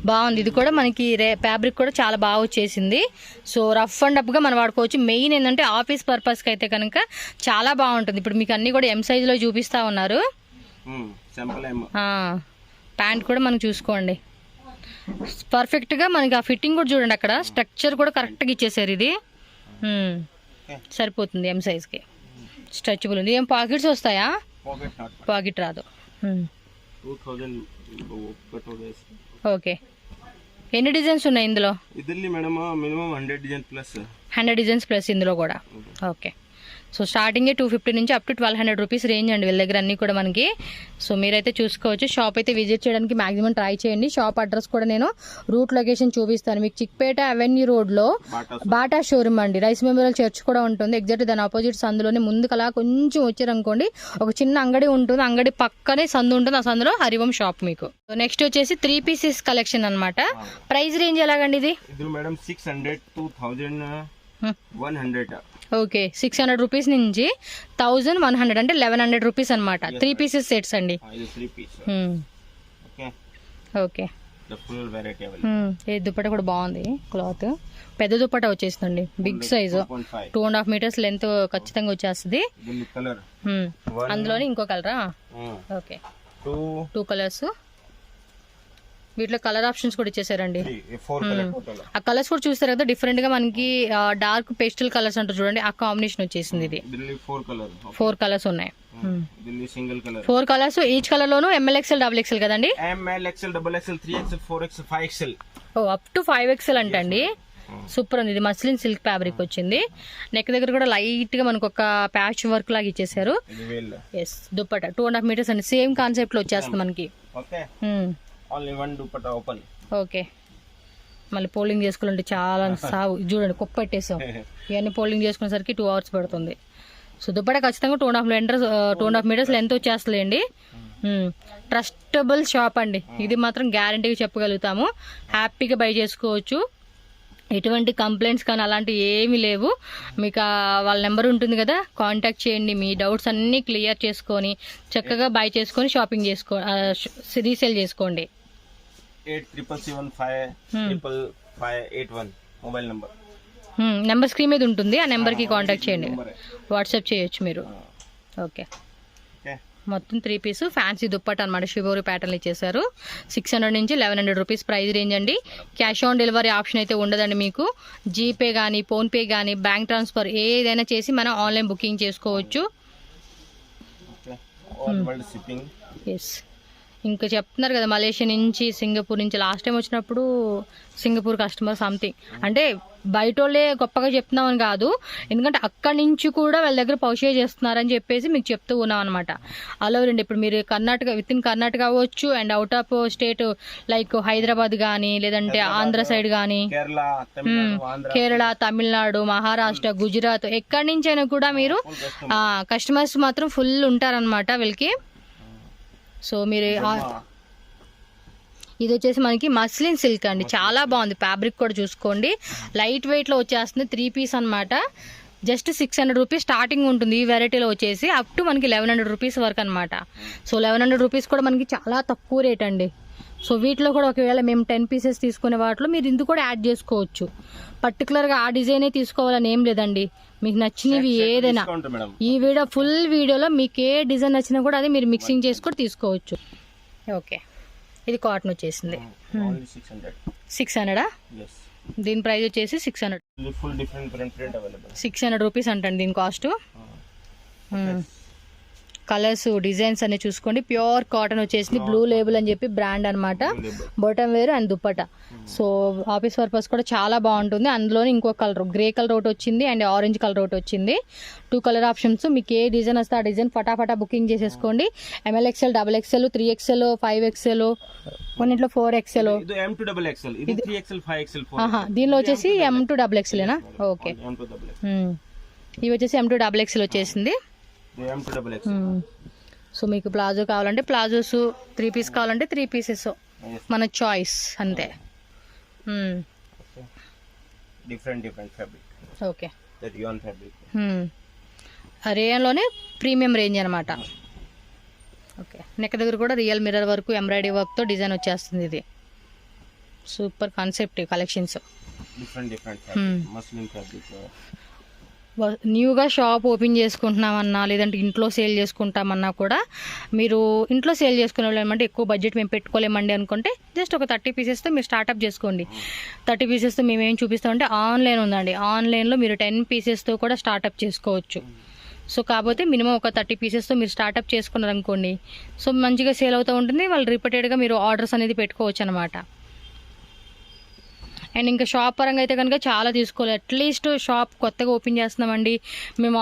బాగుంది. ఇది కూడా మనకి ఫ్యాబ్రిక్ కూడా చాలా బాగా వచ్చేసింది. సో రఫ్ అండ్ టఫ్గా మనం వాడుకోవచ్చు. మెయిన్ ఏంటంటే ఆఫీస్ పర్పస్కి అయితే కనుక చాలా బాగుంటుంది. ఇప్పుడు మీకు అన్నీ కూడా M సైజులో చూపిస్తూ ఉన్నారు. ప్యాంట్ కూడా మనం చూసుకోండి, పర్ఫెక్ట్గా మనకి ఆ ఫిట్టింగ్ కూడా చూడండి, అక్కడ స్ట్రక్చర్ కూడా కరెక్ట్గా ఇచ్చేసారు. ఇది సరిపోతుంది M సైజ్కి, స్ట్రెచబుల్ ఉంది. ఏం పాకెట్స్ వస్తాయా? పాకెట్ రాదు. ఓకే, ఎన్ని డిజైన్స్ ఉన్నాయి ఇందులో? ఇదిలో madam minimum 100 design plus, 100 designs plus ఇందులో కూడా. ఓకే, సో స్టార్టింగే 250 నుంచి అప్ టు 1200 రూపీస్ రేంజ్ అండి వీళ్ళ దగ్గర అన్నీ కూడా మనకి. సో మీరైతే చూసుకోవచ్చు. షాప్ అయితే విజిట్ చేయడానికి మాక్సిమం ట్రై చేయండి. షాప్ అడ్రస్ కూడా నేను రూట్ లొకేషన్ చూపిస్తాను మీకు. చిక్పేట అవెన్యూ రోడ్లో బాటా షోరూమ్ అండి. రైస్ మెమోరియల్ చర్చ్ కూడా ఉంటుంది ఎగ్జాక్ట్ దాని ఆపోజిట్ సందులోనే. ముందుకలా కొంచెం వచ్చారనుకోండి ఒక చిన్న అంగడి ఉంటుంది, అంగడి పక్కనే సందు ఉంటుంది, ఆ సందులో హరివం షాప్ మీకు. నెక్స్ట్ వచ్చేసి 3 పీసెస్ కలెక్షన్ అనమాట. ప్రైస్ రేంజ్ ఎలాగండి ఇది? Madam 600 to 1100. ఓకే, 600 రూపీస్ నుంచి 1100 అంటే 1100 రూపీస్ అనమాట. 3 పీసెస్ సెట్స్ అండి. ఓకే, దుప్పట కూడా బాగుంది, క్లాత్ పెద్ద దుప్పట వచ్చేస్తుందండి, బిగ్ సైజు, 2.5 మీటర్స్ లెంత్ ఖచ్చితంగా వచ్చేస్తుంది. అందులోనే ఇంకో కలరా? Okay, 2 colours. వీటిలో కలర్ ఆప్షన్స్ కూడా ఇచ్చేసారండి. ఆ కలర్స్ కూడా చూస్తారు కదా, డిఫరెంట్ గా మనకి డార్క్ పేస్టల్ కలర్స్ అంటారు చూడండి, ఆ కాంబినేషన్ వచ్చేసింది. ఇది 4 కలర్స్ ఉన్నాయి. 4 కలర్స్, ఈచ్ కలర్ లోను ML, XL, XXL కదండి? ML, XL, XXL, 3XL, 4XL, 5XL. ఓ, అప్ టు 5XL అంటండి. సూపర్ ఉంది. ఇది మస్లిన్ సిల్క్ ఫ్యాబ్రిక్ వచ్చింది. నెక్ దగ్గర కూడా లైట్ గా మనకు ఒక ప్యాచ్ వర్క్ లాగా ఇచ్చేసారు. ఎస్, దుప్పట 2.5 మీటర్స్ అండి. సేమ్ కాన్సెప్ట్ లో వచ్చేస్తుంది మనకి. Only one dupatta open. Okay, మళ్ళీ ఫోల్డింగ్ చేసుకోవాలంటే చాలా సాగు చూడండి, కుప్ప పెట్టేసాం. ఇవన్నీ ఫోల్డింగ్ చేసుకునేసరికి 2 hours పడుతుంది. సో దుపట్టా ఖచ్చితంగా 2.5 మీటర్స్ లెంత్ వచ్చేస్తుందండి. ట్రస్టబుల్ షాప్ అండి, ఇది మాత్రం గ్యారంటీగా చెప్పగలుగుతాము. హ్యాపీగా బై చేసుకోవచ్చు, ఎటువంటి కంప్లైంట్స్ కానీ అలాంటివి ఏమీ లేవు. మీకు వాళ్ళ నెంబర్ ఉంటుంది కదా, కాంటాక్ట్ చేయండి. మీ డౌట్స్ అన్నీ క్లియర్ చేసుకొని చక్కగా బై చేసుకొని షాపింగ్ రీసేల్ చేసుకోండి. 87755581 మొబైల్ నెంబర్ స్క్రీన్ మీద ఉంటుంది, ఆ నెంబర్కి కాంటాక్ట్ చేయండి, వాట్సాప్ చేయొచ్చు మీరు. ఓకే, మొత్తం 3 పీస్ ఫ్యాన్సీ దుప్పట్ అనమాట. షివోరి ప్యాటర్న్ ఇచ్చేసారు. 600 నుంచి 1100 రూపీస్ ప్రైస్ రేంజ్ అండి. క్యాష్ ఆన్ డెలివరీ ఆప్షన్ అయితే ఉండదండి మీకు. జీపే కానీ, ఫోన్పే కానీ, బ్యాంక్ ట్రాన్స్ఫర్ ఏదైనా చేసి మనం ఆన్లైన్ బుకింగ్ చేసుకోవచ్చు. ఎస్, ఇంకా చెప్తున్నారు కదా మలేషియా నుంచి, సింగపూర్ నుంచి. లాస్ట్ టైం వచ్చినప్పుడు సింగపూర్ కస్టమర్ సంథింగ్ అంటే బయట వాళ్ళే గొప్పగా చెప్తున్నామని కాదు, ఎందుకంటే అక్కడి నుంచి కూడా వాళ్ళ దగ్గర పౌషే చేస్తున్నారని చెప్పేసి మీకు చెప్తూ ఉన్నాం అనమాట. అలా రండి. ఇప్పుడు మీరు కర్ణాటక, విత్ ఇన్ కర్ణాటక అవ్వచ్చు, and out of state like Hyderabad కానీ, లేదంటే ఆంధ్ర సైడ్ కానీ, కేరళ, తమిళనాడు, మహారాష్ట్ర, గుజరాత్, ఎక్కడి నుంచి అయినా కూడా మీరు కస్టమర్స్ మాత్రం ఫుల్ ఉంటారనమాట వీళ్ళకి. సో మీరు ఇది వచ్చేసి మనకి మస్లిన్ సిల్క్ అండి, చాలా బాగుంది. ఫ్యాబ్రిక్ కూడా చూసుకోండి, లైట్ వెయిట్లో వచ్చేస్తుంది. 3 పీస్ అనమాట. జస్ట్ 600 రూపీస్ స్టార్టింగ్ ఉంటుంది ఈ వెరైటీలో వచ్చేసి, అప్ టు మనకి 1100 రూపీస్ వరకు అనమాట. సో 1100 రూపీస్ కూడా మనకి చాలా తక్కువ రేట్ అండి. సో వీటిలో కూడా ఒకవేళ మేము 10 పీసెస్ తీసుకునే వాటిలో మీరు ఇది కూడా యాడ్ చేసుకోవచ్చు. పర్టికులర్గా ఆ డిజైనే తీసుకోవాలని ఏం లేదండి, మీకు నచ్చినవి ఏదైనా ఈ ఫుల్ వీడియోలో మీకు ఏ డిజైన్ నచ్చినా కూడా అది మీరు మిక్సింగ్ చేసి కూడా తీసుకోవచ్చు. ఓకే, ఇది కాటన్ వచ్చేసింది 600. దీని ప్రైస్ వచ్చేసి 600. 600 రూపీస్ అంటండి దీని కాస్ట్. కలర్స్ డిజైన్స్ అన్ని చూసుకోండి. ప్యూర్ కాటన్ వచ్చేసింది, బ్లూ లేబుల్ అని చెప్పి బ్రాండ్ అనమాట. Bottom wear and dupatta. So office purpose కూడా చాలా బాగుంటుంది. అందులోనే ఇంకో కలర్ గ్రే కలర్ ఒకటి వచ్చింది అండ్ ఆరెంజ్ కలర్ ఒకటి వచ్చింది. 2 కలర్ ఆప్షన్స్. మీకు ఏ డిజైన్ వస్తే ఆ డిజైన్ ఫటాఫటా బుకింగ్ చేసేసుకోండి. MLXL, XXL, 3XL, 5XL, కొన్నిట్లో 4XL. దీనిలో వచ్చేసి M2XXL. ఓకే, ఇవి వచ్చేసి M2XXL వచ్చేసింది. సో మీకు ప్లాజో కావాలంటే ప్లాజోస్, 3 పీస్ కావాలంటే 3 పీసెస్, మన చాయిస్ అంతే. ఓకే, రేయన్లోనే ప్రీమియం రేంజ్ అనమాట. ఓకే, నెక్ దగ్గర కూడా రియల్ మిర్రర్ వర్క్, ఎంబ్రాయిడరీ వర్క్తో డిజైన్ వచ్చేస్తుంది. ఇది సూపర్ కాన్సెప్ట్ కలెక్షన్స్. న్యూగా షాప్ ఓపెన్ చేసుకుంటున్నామన్నా లేదంటే ఇంట్లో సేల్ చేసుకుంటామన్నా కూడా మీరు ఇంట్లో సేల్ చేసుకునే వాళ్ళు ఏమంటే ఎక్కువ బడ్జెట్ మేము పెట్టుకోలేమండి అనుకుంటే జస్ట్ ఒక 30 పీసెస్తో మీరు స్టార్ట్అప్ చేసుకోండి. 30 పీసెస్తో మేము ఏం చూపిస్తామంటే ఆన్లైన్ ఉందండి, ఆన్లైన్లో మీరు 10 పీసెస్తో కూడా స్టార్ట్అప్ చేసుకోవచ్చు. సో కాకపోతే మినిమం ఒక 30 పీసెస్తో మీరు స్టార్ట్అప్ చేసుకున్నారనుకోండి, సో మంచిగా సేల్ అవుతూ ఉంటుంది. వాళ్ళు రిపీటెడ్గా మీరు ఆర్డర్స్ అనేది పెట్టుకోవచ్చు అనమాట. అండ్ ఇంకా షాప్ పరంగా అయితే కనుక చాలా తీసుకోవాలి. అట్లీస్ట్ షాప్ కొత్తగా ఓపెన్ చేస్తున్నామండి, మేము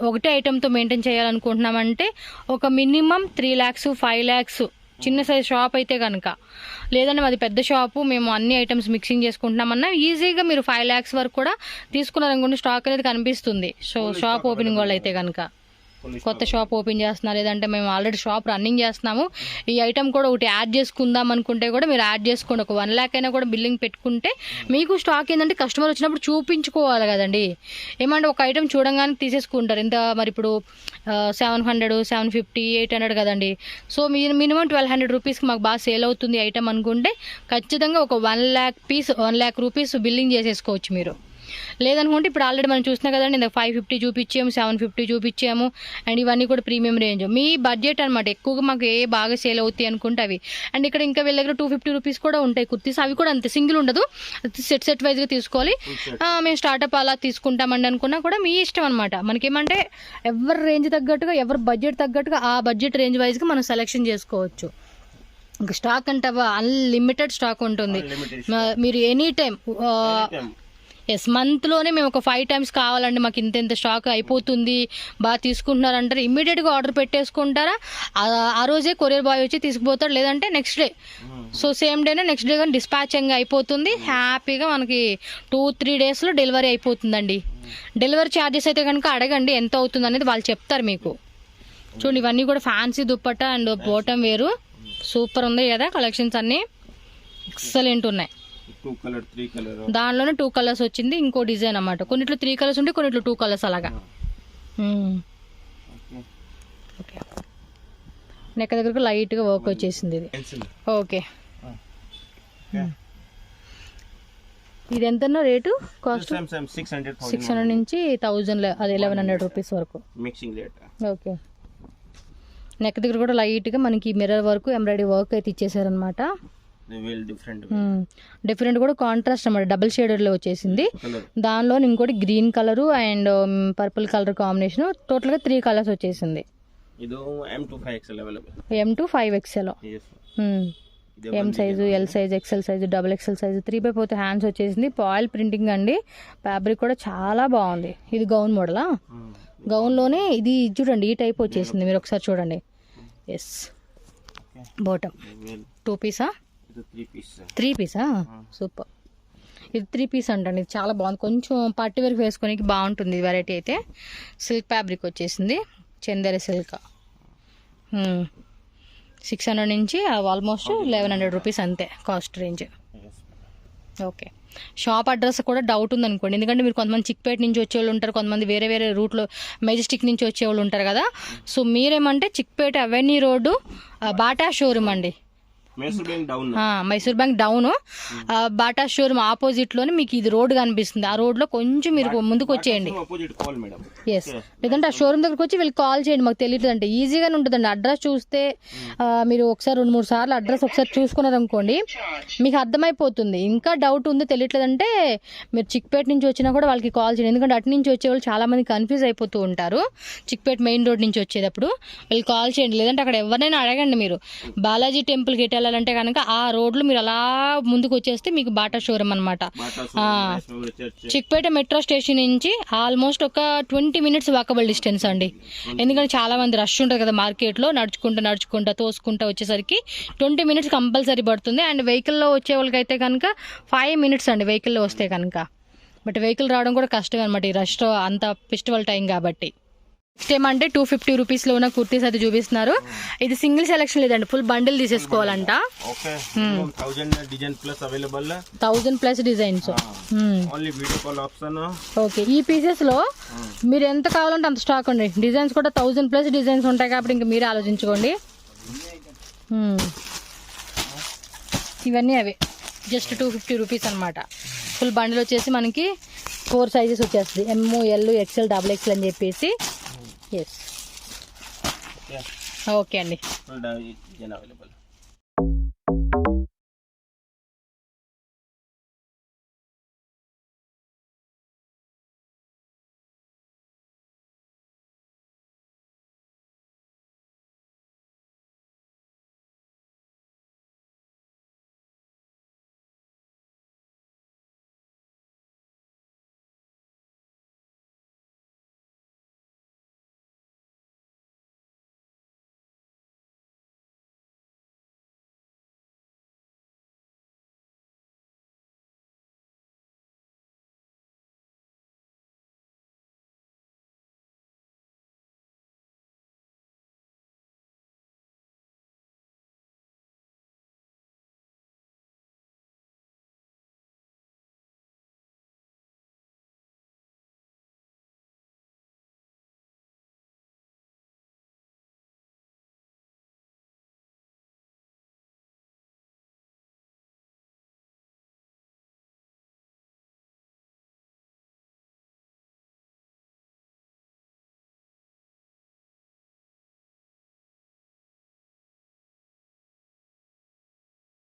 ఒకటే ఐటెంతో మెయింటైన్ చేయాలనుకుంటున్నామంటే ఒక మినిమం 3 lakhs 5 lakhs చిన్న సైజ్ షాప్ అయితే కనుక, లేదంటే మాది పెద్ద షాపు మేము అన్ని ఐటమ్స్ మిక్సింగ్ చేసుకుంటున్నామన్నా ఈజీగా మీరు 5 lakhs వరకు కూడా తీసుకున్నారనుకోండి, స్టాక్ అనేది కనిపిస్తుంది. సో షాప్ ఓపెనింగ్ వాళ్ళు అయితే కనుక, కొత్త షాప్ ఓపెన్ చేస్తున్నారు లేదంటే మేము ఆల్రెడీ షాప్ రన్నింగ్ చేస్తున్నాము, ఈ ఐటమ్ కూడా ఒకటి యాడ్ చేసుకుందాం అనుకుంటే కూడా మీరు యాడ్ చేసుకోండి. ఒక 1 lakh అయినా కూడా బిల్లింగ్ పెట్టుకుంటే మీకు స్టాక్ ఏంటంటే కస్టమర్ వచ్చినప్పుడు చూపించుకోవాలి కదండి. ఏమంటే ఒక ఐటమ్ చూడంగానే తీసేసుకుంటారు. ఎంత మరి ఇప్పుడు 700, 750, 800 కదండి. సో మీరు మినిమం 1200 రూపీస్కి మాకు బాగా సేల్ అవుతుంది ఐటమ్ అనుకుంటే ఖచ్చితంగా ఒక 1 lakh రూపీస్ బిల్లింగ్ చేసేసుకోవచ్చు మీరు. లేదనుకుంటే ఇప్పుడు ఆల్రెడీ మనం చూస్తున్నాం కదండి, ఇందాక 550 చూపించాము, 750 చూపించాము, అండ్ ఇవన్నీ కూడా ప్రీమియం రేంజ్. మీ బడ్జెట్ అనమాట, ఎక్కువగా మాకు ఏ బాగా సేల్ అవుతాయి అనుకుంటే అవి. అండ్ ఇక్కడ ఇంకా వీళ్ళ దగ్గర 250 రూపీస్ కూడా ఉంటాయి కుర్తీస్, అవి కూడా అంతే, సింగిల్ ఉండదు, సెట్ వైజ్గా తీసుకోవాలి. మేము స్టార్ట్అప్ అలా తీసుకుంటామండి అనుకున్నా కూడా మీ ఇష్టం అనమాట. మనకేమంటే ఎవరి రేంజ్ తగ్గట్టుగా, ఎవరి బడ్జెట్ తగ్గట్టుగా ఆ బడ్జెట్ రేంజ్ వైజ్గా మనం సెలెక్షన్ చేసుకోవచ్చు. ఇంకా స్టాక్ అంటే అన్లిమిటెడ్ స్టాక్ ఉంటుంది. మీరు ఎనీ టైం మంత్లోనే మేము ఒక 5 times కావాలండి, మాకు ఇంత స్టాక్ అయిపోతుంది బాగా తీసుకుంటున్నారంటారు, ఇమ్మీడియట్గా ఆర్డర్ పెట్టేసుకుంటారా, ఆ రోజే కొరియర్ బాయ్ వచ్చి తీసుకుపోతాడు, లేదంటే నెక్స్ట్ డే. సో సేమ్ డేనే నెక్స్ట్ డే కానీ డిస్పాచింగ్ అయిపోతుంది. హ్యాపీగా మనకి 2-3 daysలో డెలివరీ అయిపోతుందండి. డెలివరీ ఛార్జెస్ అయితే కనుక అడగండి ఎంత అవుతుంది అనేది, వాళ్ళు చెప్తారు మీకు. చూడండి ఇవన్నీ కూడా ఫ్యాన్సీ దుప్పట అండ్ బాటమ్ వేరు, సూపర్ ఉంది కదా కలెక్షన్స్ అన్నీ, ఎక్సలెంట్ ఉన్నాయి. దానిలోనే 2 కలర్స్ వచ్చింది, ఇంకో డిజైన్ అన్నమాట. కొన్నిట్లో 3 కలర్స్ ఉంటే కొన్నిట్లో 2 కలర్స్ అలాగా. ఓకే, నెక్ దగ్గరకు లైట్గా వర్క్ వచ్చేసింది ఇది. ఓకే, ఇది ఎంతనో రేటు కాస్ట్? 600 నుంచి 1000, అది 1100 రూపీస్ వరకు. ఓకే, నెక్ దగ్గర కూడా లైట్గా మనకి మిర్రర్ వర్క్, ఎంబ్రాయిడరీ వర్క్ అయితే ఇచ్చేసారనమాట. డిఫరెంట్ కూడా కాంట్రాస్ట్ అన్నమాట, డబుల్ షేడెడ్లో వచ్చేసింది. దానిలో ఇంకోటి green colour and purple colour combination, టోటల్గా 3 కలర్స్ వచ్చేసింది. M2 5XL, M size, L size, XL size, XXL size, 3/4 hands వచ్చేసింది. పాయిల్ ప్రింటింగ్ అండి, ఫ్యాబ్రిక్ కూడా చాలా బాగుంది. ఇది గౌన్ మోడలా, గౌన్లోనే ఇది చూడండి ఈ టైప్ వచ్చేసింది, మీరు ఒకసారి చూడండి. ఎస్, బాటమ్ 2 పీసా 3 పీసా, సూపర్. ఇది 3 పీస్ అంటండి, ఇది చాలా బాగుంది, కొంచెం పార్టీ వేర్కి వేసుకోనికి బాగుంటుంది. వెరైటీ అయితే సిల్క్ ఫ్యాబ్రిక్ వచ్చేసింది, చందేరి సిల్క్. 600 నుంచి ఆల్మోస్ట్ 1100 రూపీస్ అంతే cost range. Okay, shop address కూడా డౌట్ ఉందనుకోండి, ఎందుకంటే మీరు కొంతమంది చిక్పేట నుంచి వచ్చేవాళ్ళు ఉంటారు, కొంతమంది వేరే వేరే రూట్లో మెజెస్టిక్ నుంచి వచ్చేవాళ్ళు ఉంటారు కదా. సో మీరేమంటే Chickpet avenue road Bata showroom అండి, Mysore bank down Mysore bank down Bata showroom opposite లోనే మీకు ఇది రోడ్ కనిపిస్తుంది. ఆ రోడ్ లో కొంచెం మీరు ముందుకు వచ్చేయండి. Opposite call madam. ఎస్, లేదంటే ఆ షోరూమ్ దగ్గరకు వచ్చి వీళ్ళు కాల్ చేయండి. మాకు తెలియదు అంటే ఈజీగానే ఉంటుందండి. అడ్రస్ చూస్తే మీరు ఒకసారి 2-3 సార్లు అడ్రస్ ఒకసారి చూసుకున్నారనుకోండి మీకు అర్థమైపోతుంది. ఇంకా డౌట్ ఉంది తెలియట్లేదంటే మీరు చిక్పేట నుంచి వచ్చినా కూడా వాళ్ళకి కాల్ చేయండి. ఎందుకంటే అటు నుంచి వచ్చేవాళ్ళు చాలా మంది కన్ఫ్యూజ్ అయిపోతూ ఉంటారు. చిక్పేట మెయిన్ రోడ్ నుంచి వచ్చేటప్పుడు వీళ్ళు కాల్ చేయండి. లేదంటే అక్కడ ఎవరినైనా అడగండి. మీరు బాలాజీ టెంపుల్కి ఎటు వెళ్ళాలంటే కనుక ఆ రోడ్లు మీరు అలా ముందుకు వచ్చేస్తే మీకు బాటా షోరూమ్ అనమాట. చిక్పేట మెట్రో స్టేషన్ నుంచి ఆల్మోస్ట్ ఒక 20 మినిట్స్ వాకబుల్ డిస్టెన్స్ అండి. ఎందుకంటే చాలా మంది రష్ ఉంటుంది కదా మార్కెట్లో, నడుచుకుంటా తోసుకుంటా వచ్చేసరికి 20 మినిట్స్ కంపల్సరీ పడుతుంది. అండ్ వెహికల్లో వచ్చే వాళ్ళకైతే కనుక 5 మినిట్స్ అండి వెహికల్లో వస్తే కనుక. బట్ వెహికల్ రావడం కూడా కష్టం అనమాట ఈ రష్ అంత ఫెస్టివల్ టైం కాబట్టి. నెక్స్ట్ ఏమంటే 250 రూపీస్లో ఉన్న కుర్తీస్ అయితే చూపిస్తున్నారు. ఇది సింగిల్ సెలెక్షన్ లేదండి, ఫుల్ బండిల్ తీసేసుకోవాలంట. 1000+ డిజైన్స్. ఓకే, ఈ పీసెస్ లో మీరు ఎంత కావాలంటే అంత స్టాక్ ఉంది. డిజైన్స్ కూడా 1000+ డిజైన్స్ ఉంటాయి కాబట్టి ఇంకా మీరే ఆలోచించుకోండి. ఇవన్నీ అవే జస్ట్ 250 రూపీస్ అనమాట. ఫుల్ బండిల్ వచ్చేసి మనకి 4 సైజెస్ వచ్చేస్తుంది. ML, XL, XXL అని చెప్పేసి. ఎస్, ఓకే అండి.